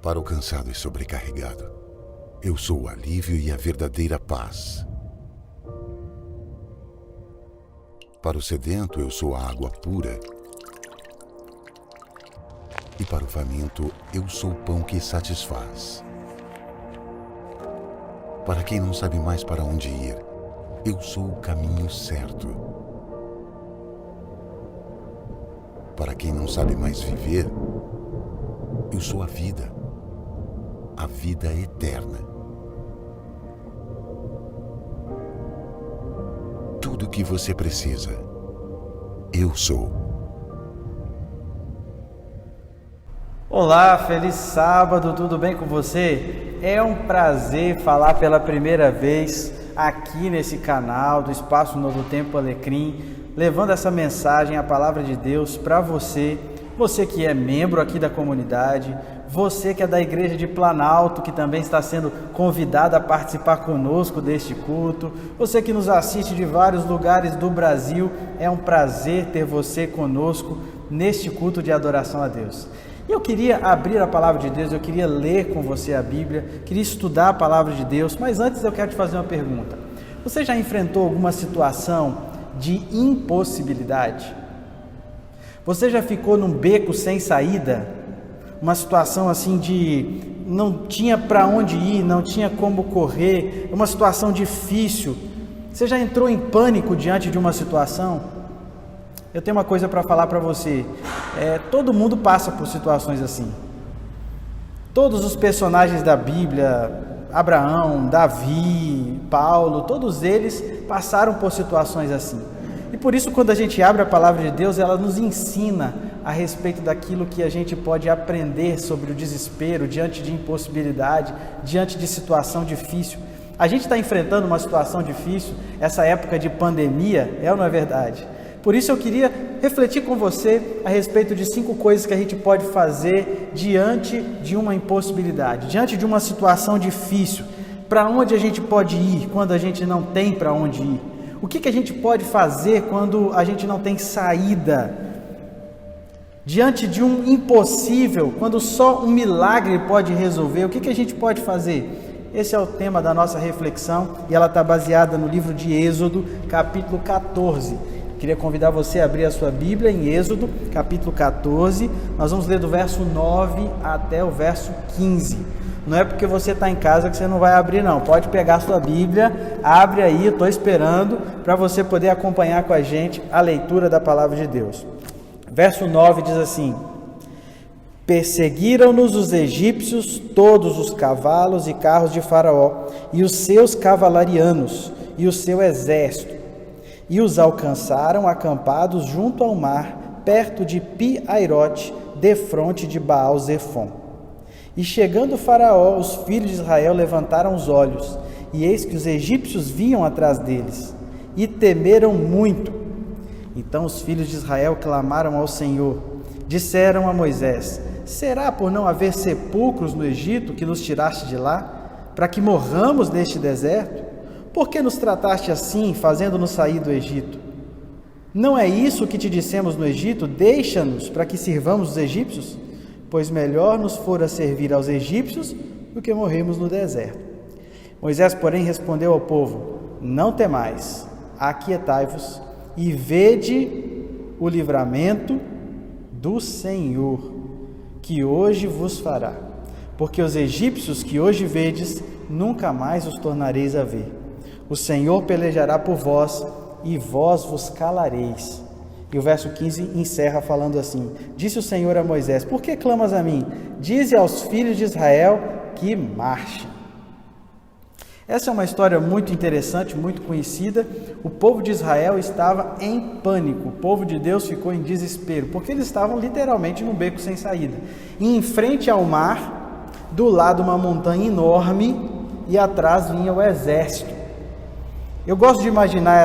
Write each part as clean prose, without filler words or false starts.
Para o cansado e sobrecarregado, eu sou o alívio e a verdadeira paz. Para o sedento, eu sou a água pura. E para o faminto, eu sou o pão que satisfaz. Para quem não sabe mais para onde ir, eu sou o caminho certo. Para quem não sabe mais viver, eu sou a vida eterna. Tudo o que você precisa, eu sou. Olá, feliz sábado, tudo bem com você? É um prazer falar pela primeira vez aqui nesse canal do Espaço Novo Tempo Alecrim, levando essa mensagem, a palavra de Deus para você, você que é membro aqui da comunidade, você que é da Igreja de Planalto, que também está sendo convidado a participar conosco deste culto, você que nos assiste de vários lugares do Brasil, é um prazer ter você conosco neste culto de adoração a Deus. E eu queria abrir a palavra de Deus, eu queria ler com você a Bíblia, queria estudar a palavra de Deus, mas antes eu quero te fazer uma pergunta. Você já enfrentou alguma situação de impossibilidade? Você já ficou num beco sem saída? Uma situação assim de não tinha para onde ir, não tinha como correr, uma situação difícil. Você já entrou em pânico diante de uma situação? Eu tenho uma coisa para falar para você. Todo mundo passa por situações assim. Todos os personagens da Bíblia, Abraão, Davi, Paulo, todos eles passaram por situações assim. E por isso, quando a gente abre a palavra de Deus, ela nos ensina a respeito daquilo que a gente pode aprender sobre o desespero, diante de impossibilidade, diante de situação difícil. A gente está enfrentando uma situação difícil, essa época de pandemia, é ou não é verdade? Por isso eu queria refletir com você a respeito de 5 coisas que a gente pode fazer diante de uma impossibilidade, diante de uma situação difícil. Para onde a gente pode ir quando a gente não tem para onde ir? O que a gente pode fazer quando a gente não tem saída? Diante de um impossível, quando só um milagre pode resolver, o que a gente pode fazer? Esse é o tema da nossa reflexão e ela está baseada no livro de Êxodo, capítulo 14. Queria convidar você a abrir a sua Bíblia em Êxodo, capítulo 14. Nós vamos ler do verso 9 até o verso 15. Não é porque você está em casa que você não vai abrir, não. Pode pegar a sua Bíblia, abre aí, estou esperando para você poder acompanhar com a gente a leitura da palavra de Deus. Verso 9 diz assim: Perseguiram-nos os egípcios, todos os cavalos e carros de Faraó, e os seus cavalarianos, e o seu exército, e os alcançaram acampados junto ao mar, perto de Pi-Airote, defronte de Baal-Zefon. E chegando Faraó, os filhos de Israel levantaram os olhos, e eis que os egípcios vinham atrás deles, e temeram muito. Então os filhos de Israel clamaram ao Senhor, disseram a Moisés: Será por não haver sepulcros no Egito que nos tiraste de lá, para que morramos neste deserto? Por que nos trataste assim, fazendo-nos sair do Egito? Não é isso que te dissemos no Egito? Deixa-nos para que sirvamos os egípcios? Pois melhor nos fora servir aos egípcios do que morrermos no deserto. Moisés, porém, respondeu ao povo: Não temais, aquietai-vos e vede o livramento do Senhor, que hoje vos fará. Porque os egípcios que hoje vedes, nunca mais os tornareis a ver. O Senhor pelejará por vós, e vós vos calareis. E o verso 15 encerra falando assim: Disse o Senhor a Moisés: Por que clamas a mim? Dize aos filhos de Israel que marchem. Essa é uma história muito interessante, muito conhecida. O povo de Israel estava em pânico, o povo de Deus ficou em desespero, porque eles estavam literalmente num beco sem saída. E em frente ao mar, do lado uma montanha enorme, e atrás vinha o exército. Eu gosto de imaginar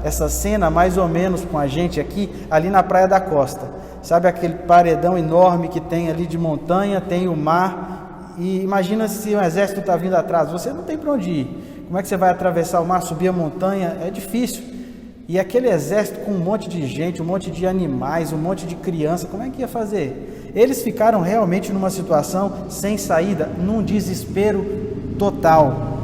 essa cena mais ou menos com a gente aqui, ali na Praia da Costa. Sabe aquele paredão enorme que tem ali de montanha, tem o mar, e imagina se um exército está vindo atrás, você não tem para onde ir. Como é que você vai atravessar o mar, subir a montanha? É difícil. E aquele exército com um monte de gente, um monte de animais, um monte de criança, como é que ia fazer? Eles ficaram realmente numa situação sem saída, num desespero total.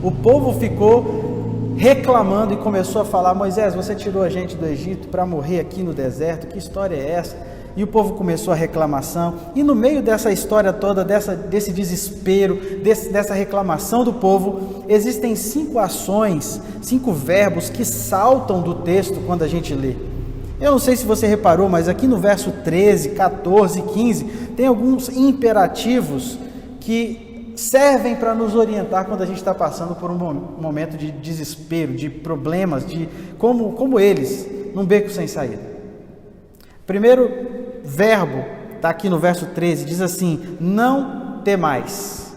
O povo ficou reclamando e começou a falar: Moisés, você tirou a gente do Egito para morrer aqui no deserto, que história é essa? E o povo começou a reclamação, e no meio dessa história toda, desse desespero, dessa reclamação do povo, existem 5 ações, 5 verbos que saltam do texto quando a gente lê. Eu não sei se você reparou, mas aqui no verso 13, 14, 15, tem alguns imperativos que servem para nos orientar quando a gente está passando por um momento de desespero, de problemas, de como eles, num beco sem saída. Primeiro verbo está aqui no verso 13, diz assim: não temais.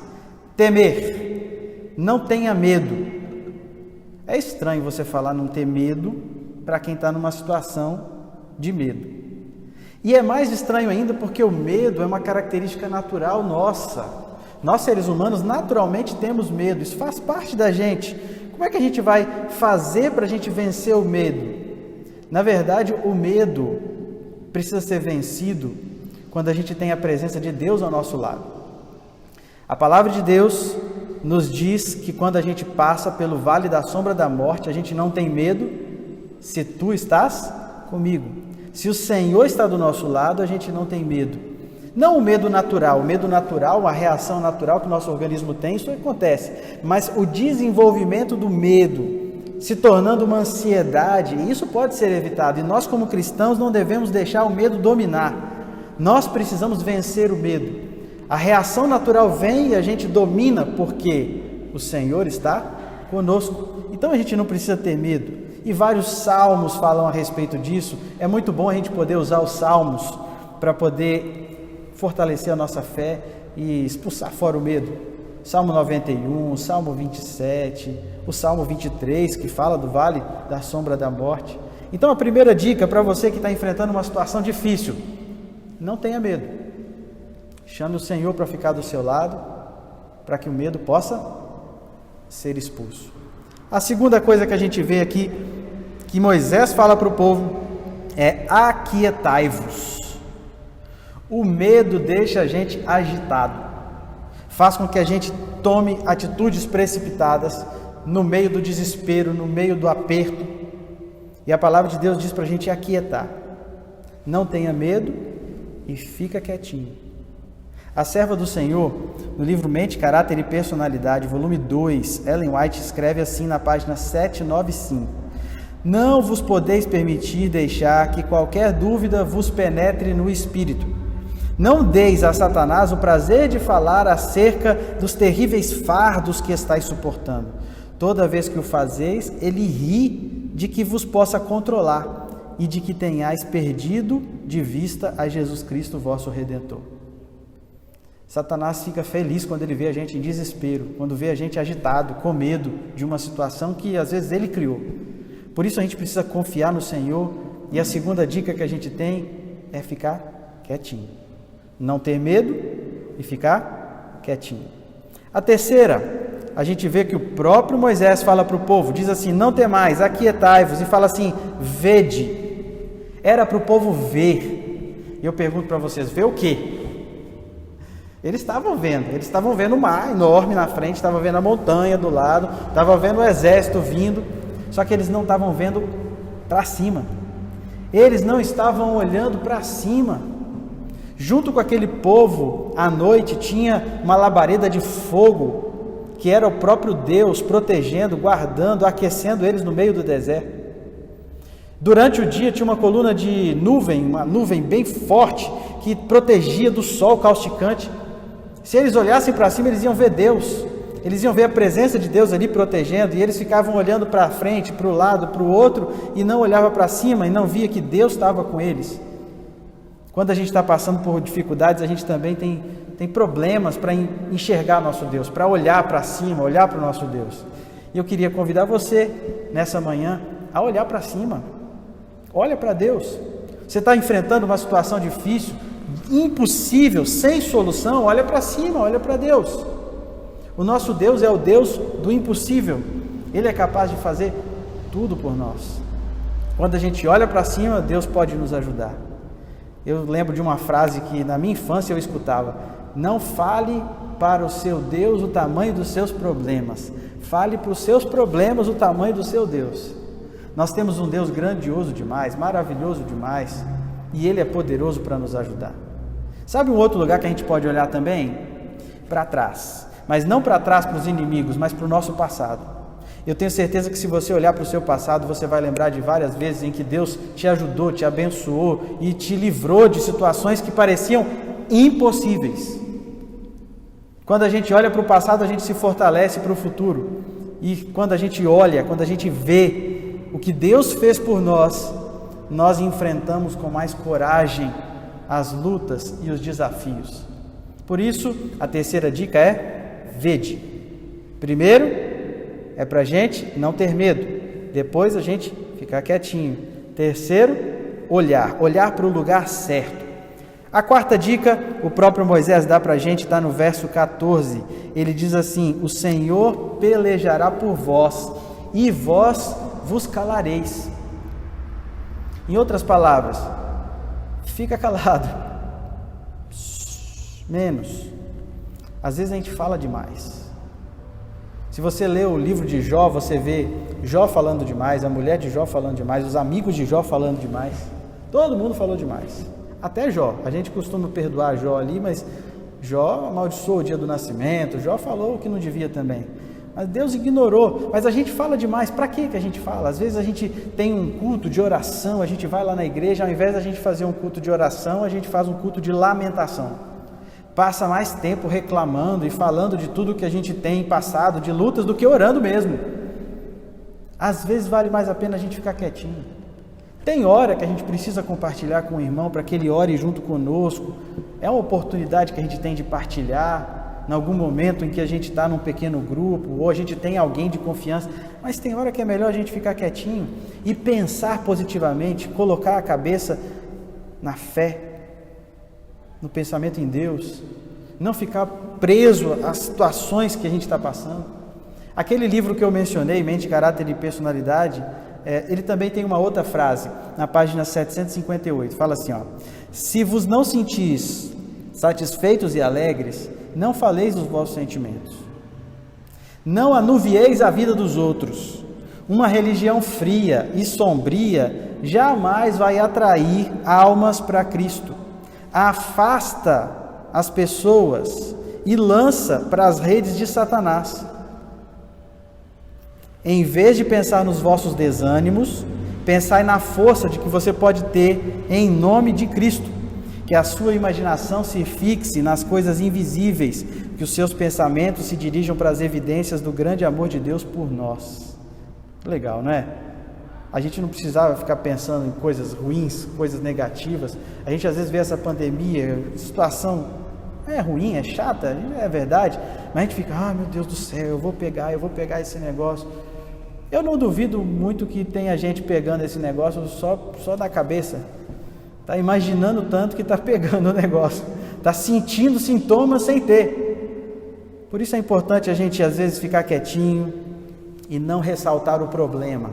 Temer, não tenha medo. É estranho você falar não ter medo para quem está numa situação de medo. E é mais estranho ainda porque o medo é uma característica natural nossa. Nós, seres humanos, naturalmente temos medo, isso faz parte da gente. Como é que a gente vai fazer para a gente vencer o medo? Na verdade, o medo precisa ser vencido quando a gente tem a presença de Deus ao nosso lado. A palavra de Deus nos diz que quando a gente passa pelo vale da sombra da morte, a gente não tem medo se tu estás comigo. Se o Senhor está do nosso lado, a gente não tem medo. Não o medo natural, uma reação natural que o nosso organismo tem, isso acontece, mas o desenvolvimento do medo se tornando uma ansiedade, isso pode ser evitado, e nós como cristãos não devemos deixar o medo dominar. Nós precisamos vencer o medo. A reação natural vem e a gente domina porque o Senhor está conosco, então a gente não precisa ter medo. E vários salmos falam a respeito disso. É muito bom a gente poder usar os salmos para poder fortalecer a nossa fé e expulsar fora o medo. Salmo 91, Salmo 27, o Salmo 23, que fala do vale da sombra da morte. Então a primeira dica para você que está enfrentando uma situação difícil: não tenha medo. Chame o Senhor para ficar do seu lado, para que o medo possa ser expulso. A segunda coisa que a gente vê aqui, que Moisés fala para o povo, é: aquietai-vos. O medo deixa a gente agitado, faz com que a gente tome atitudes precipitadas no meio do desespero, no meio do aperto. E a palavra de Deus diz para a gente aquietar. Não tenha medo e fica quietinho. A serva do Senhor, no livro Mente, Caráter e Personalidade, volume 2, Ellen White escreve assim na página 795: não vos podeis permitir deixar que qualquer dúvida vos penetre no espírito. Não deis a Satanás o prazer de falar acerca dos terríveis fardos que estáis suportando. Toda vez que o fazeis, ele ri de que vos possa controlar e de que tenhais perdido de vista a Jesus Cristo, vosso Redentor. Satanás fica feliz quando ele vê a gente em desespero, quando vê a gente agitado, com medo de uma situação que às vezes ele criou. Por isso a gente precisa confiar no Senhor. E a segunda dica que a gente tem é ficar quietinho. Não ter medo e ficar quietinho. A terceira, a gente vê que o próprio Moisés fala para o povo, diz assim: não temais, aquietai-vos, e fala assim: vede. Era para o povo ver. E eu pergunto para vocês: ver o quê? Eles estavam vendo o mar enorme na frente, estavam vendo a montanha do lado, estavam vendo o exército vindo, só que eles não estavam vendo para cima. Eles não estavam olhando para cima. Junto com aquele povo, à noite, tinha uma labareda de fogo, que era o próprio Deus protegendo, guardando, aquecendo eles no meio do deserto. Durante o dia tinha uma coluna de nuvem, uma nuvem bem forte, que protegia do sol causticante. Se eles olhassem para cima, eles iam ver Deus, eles iam ver a presença de Deus ali protegendo, e eles ficavam olhando para frente, para o lado, para o outro, e não olhavam para cima, e não via que Deus estava com eles. Quando a gente está passando por dificuldades, a gente também tem problemas para enxergar nosso Deus, para olhar para cima, olhar para o nosso Deus. E eu queria convidar você, nessa manhã, a olhar para cima. Olha para Deus. Você está enfrentando uma situação difícil, impossível, sem solução, olha para cima, olha para Deus. O nosso Deus é o Deus do impossível. Ele é capaz de fazer tudo por nós. Quando a gente olha para cima, Deus pode nos ajudar. Eu lembro de uma frase que na minha infância eu escutava: não fale para o seu Deus o tamanho dos seus problemas, fale para os seus problemas o tamanho do seu Deus. Nós temos um Deus grandioso demais, maravilhoso demais, e Ele é poderoso para nos ajudar. Sabe um outro lugar que a gente pode olhar também? Para trás, mas não para trás para os inimigos, mas para o nosso passado. Eu tenho certeza que se você olhar para o seu passado, você vai lembrar de várias vezes em que Deus te ajudou, te abençoou e te livrou de situações que pareciam impossíveis. Quando a gente olha para o passado, a gente se fortalece para o futuro. E quando a gente olha, quando a gente vê o que Deus fez por nós, nós enfrentamos com mais coragem as lutas e os desafios. Por isso, a terceira dica é: vede. Primeiro, é para a gente não ter medo. Depois, a gente ficar quietinho. Terceiro, olhar para o lugar certo. A quarta dica, o próprio Moisés dá para a gente, está no verso 14. Ele diz assim: o Senhor pelejará por vós, e vós vos calareis. Em outras palavras, fica calado. Menos. Às vezes a gente fala demais. Se você lê o livro de Jó, você vê Jó falando demais, a mulher de Jó falando demais, os amigos de Jó falando demais. Todo mundo falou demais. Até Jó. A gente costuma perdoar Jó ali, mas Jó amaldiçoou o dia do nascimento, Jó falou o que não devia também. Mas Deus ignorou. Mas a gente fala demais. Para que a gente fala? Às vezes a gente tem um culto de oração, a gente vai lá na igreja, ao invés da gente fazer um culto de oração, a gente faz um culto de lamentação. Passa mais tempo reclamando e falando de tudo que a gente tem passado, de lutas, do que orando mesmo. Às vezes vale mais a pena a gente ficar quietinho. Tem hora que a gente precisa compartilhar com o irmão para que ele ore junto conosco. É uma oportunidade que a gente tem de partilhar em algum momento em que a gente está num pequeno grupo, ou a gente tem alguém de confiança. Mas tem hora que é melhor a gente ficar quietinho e pensar positivamente, colocar a cabeça na fé, no pensamento em Deus, não ficar preso às situações que a gente está passando. Aquele livro que eu mencionei, Mente, Caráter e Personalidade, ele também tem uma outra frase, na página 758, fala assim, ó: se vos não sentis satisfeitos e alegres, não faleis dos vossos sentimentos. Não anuvieis a vida dos outros. Uma religião fria e sombria jamais vai atrair almas para Cristo. Afasta as pessoas e lança para as redes de Satanás. Em vez de pensar nos vossos desânimos, pensai na força de que você pode ter em nome de Cristo. Que a sua imaginação se fixe nas coisas invisíveis, que os seus pensamentos se dirijam para as evidências do grande amor de Deus por nós. Legal, não é? A gente não precisava ficar pensando em coisas ruins, coisas negativas. A gente às vezes vê essa pandemia, situação é ruim, é chata, é verdade, mas a gente fica: meu Deus do céu, eu vou pegar esse negócio. Eu não duvido muito que tenha gente pegando esse negócio só na cabeça. Está imaginando tanto que está pegando o negócio, está sentindo sintomas sem ter. Por isso é importante a gente às vezes ficar quietinho e não ressaltar o problema.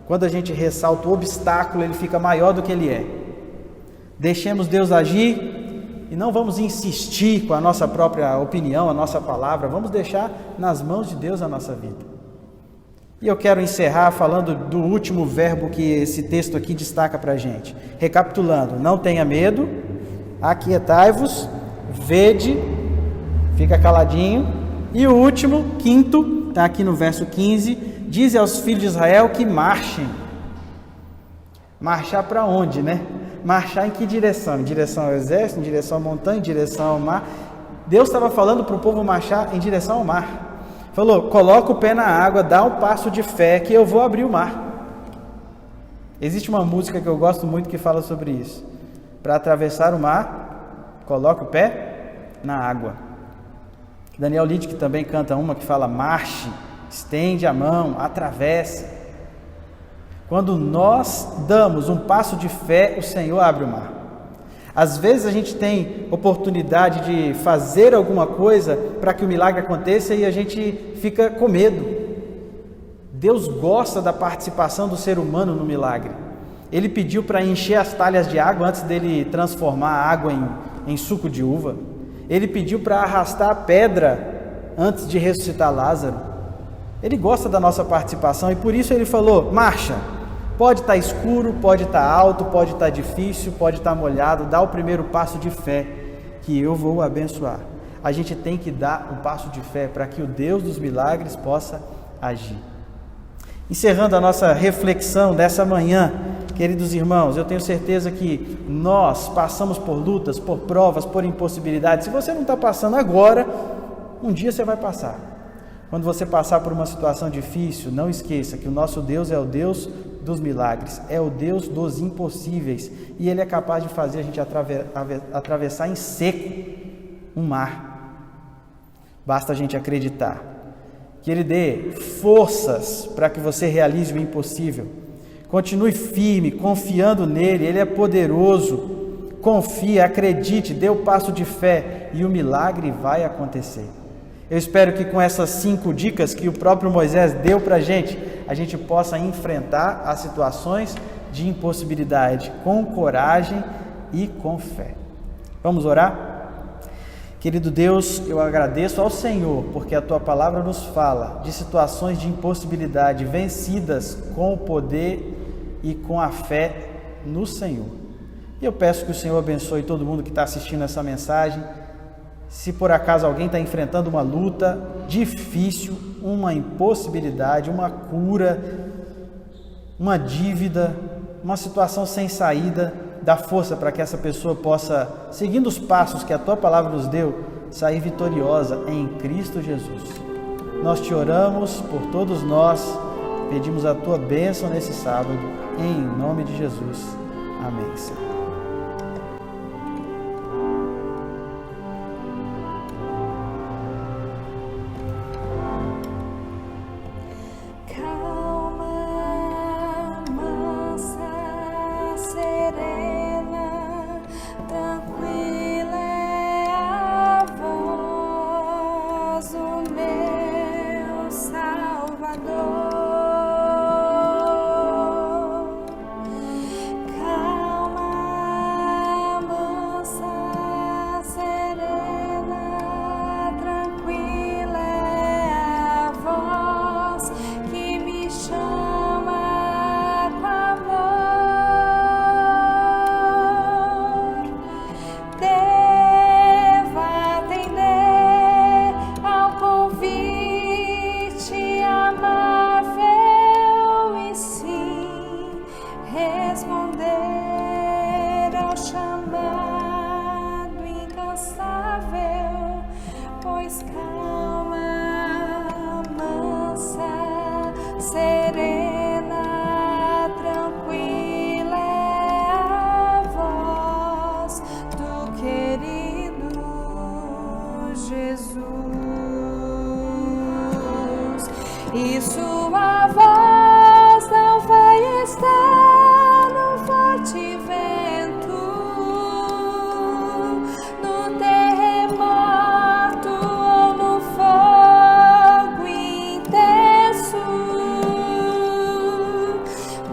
Quando a gente ressalta o obstáculo, ele fica maior do que ele é. Deixemos Deus agir e não vamos insistir com a nossa própria opinião, a nossa palavra. Vamos deixar nas mãos de Deus a nossa vida. E eu quero encerrar falando do último verbo que esse texto aqui destaca para a gente. Recapitulando: não tenha medo, aquietai-vos, vede, fica caladinho. E o último, quinto, está aqui no verso 15, diz aos filhos de Israel que marchem. Marchar para onde, né? Marchar em que direção? Em direção ao exército, em direção à montanha, em direção ao mar? Deus estava falando para o povo marchar em direção ao mar. Falou: coloca o pé na água, dá um passo de fé que eu vou abrir o mar. Existe uma música que eu gosto muito que fala sobre isso. Para atravessar o mar, coloca o pé na água. Daniel Littke também canta uma que fala: marche, estende a mão, atravesse. Quando nós damos um passo de fé, o Senhor abre o mar. Às vezes a gente tem oportunidade de fazer alguma coisa para que o milagre aconteça e a gente fica com medo. Deus gosta da participação do ser humano no milagre. Ele pediu para encher as talhas de água antes dele transformar a água em suco de uva. Ele pediu para arrastar a pedra antes de ressuscitar Lázaro. Ele gosta da nossa participação e por isso ele falou: marcha, pode estar escuro, pode estar alto, pode estar difícil, pode estar molhado, dá o primeiro passo de fé que eu vou abençoar. A gente tem que dar um passo de fé para que o Deus dos milagres possa agir. Encerrando a nossa reflexão dessa manhã, queridos irmãos, eu tenho certeza que nós passamos por lutas, por provas, por impossibilidades. Se você não está passando agora, um dia você vai passar. Quando você passar por uma situação difícil, não esqueça que o nosso Deus é o Deus dos milagres, é o Deus dos impossíveis, e Ele é capaz de fazer a gente atravessar em seco um mar. Basta a gente acreditar. Que Ele dê forças para que você realize o impossível. Continue firme, confiando nele, Ele é poderoso. Confie, acredite, dê o passo de fé e o milagre vai acontecer. Eu espero que com essas 5 dicas que o próprio Moisés deu para a gente possa enfrentar as situações de impossibilidade com coragem e com fé. Vamos orar? Querido Deus, eu agradeço ao Senhor, porque a Tua palavra nos fala de situações de impossibilidade vencidas com o poder e com a fé no Senhor. E eu peço que o Senhor abençoe todo mundo que está assistindo essa mensagem. Se por acaso alguém está enfrentando uma luta difícil, uma impossibilidade, uma cura, uma dívida, uma situação sem saída, dá força para que essa pessoa possa, seguindo os passos que a Tua palavra nos deu, sair vitoriosa em Cristo Jesus. Nós te oramos por todos nós, pedimos a Tua bênção nesse sábado, em nome de Jesus. Amém, Senhor. E sua voz não vai estar no forte vento, no terremoto ou no fogo intenso,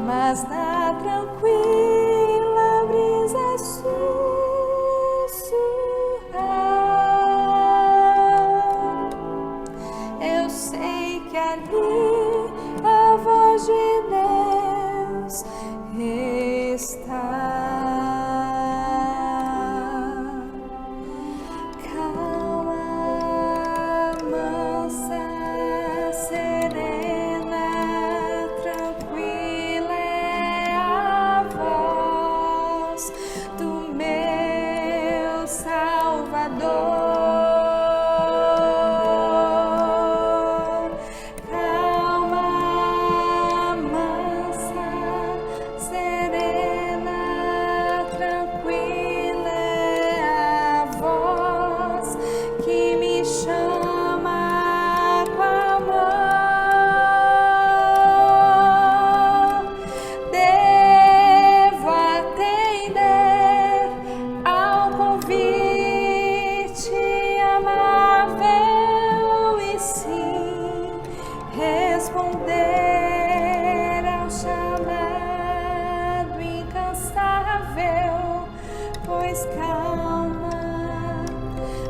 mas na tranquila brisa sussurrar. Eu sei que ali a voz de Deus está. Calma, mansa, serena, tranquila é a voz do meu Salvador.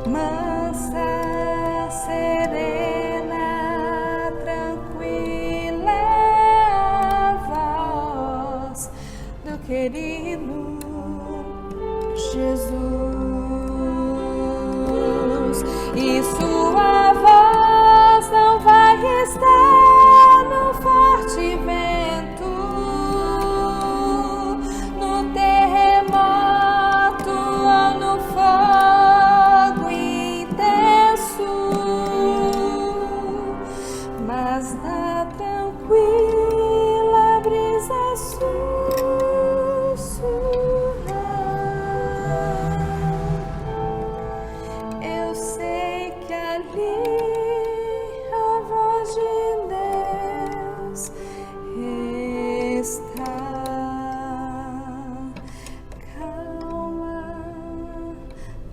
mansa, serena, tranquila é a voz do querido Jesus. E sua voz não vai estar no forte vento, no terremoto ou no fogo intenso, mas na tranquila brisa sussurrar. Eu sei que ali a voz de Deus está. Calma,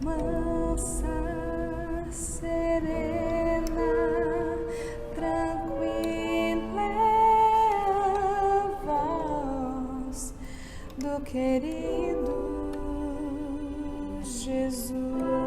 mansa, serena, tranquila é a voz do querido Jesus.